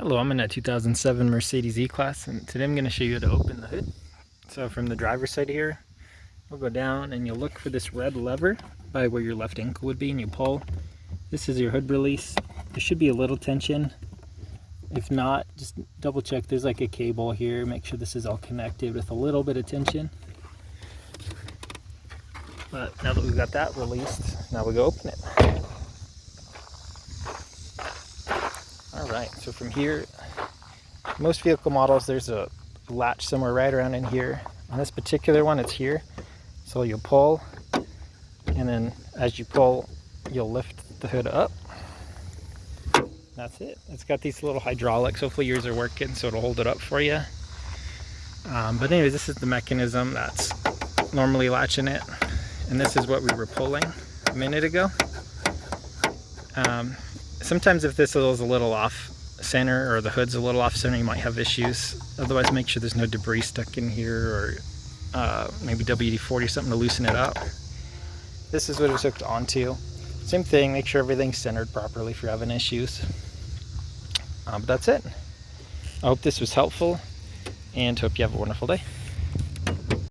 Hello, I'm in a 2007 Mercedes E-Class, and today I'm going to show you how to open the hood. So from the driver's side here, we'll go down and you'll look for this red lever by where your left ankle would be, and you pull. This is your hood release. There should be a little tension. If not, just double check. There's like a cable here. Make sure this is all connected with a little bit of tension. But now that we've got that released, now we go open it. Alright, so from here, most vehicle models, there's a latch somewhere right around in here. On this particular one, it's here. So you'll pull, and then as you pull, you'll lift the hood up. That's it. It's got these little hydraulics. Hopefully yours are working, so it'll hold it up for you. But anyways, this is the mechanism that's normally latching it. And this is what we were pulling a minute ago. Sometimes if this is a little off center, or the hood's a little off center, you might have issues. Otherwise, make sure there's no debris stuck in here, or maybe WD-40 or something to loosen it up. This is what it's hooked onto. Same thing, make sure everything's centered properly if you're having issues. But that's it. I hope this was helpful, and hope you have a wonderful day.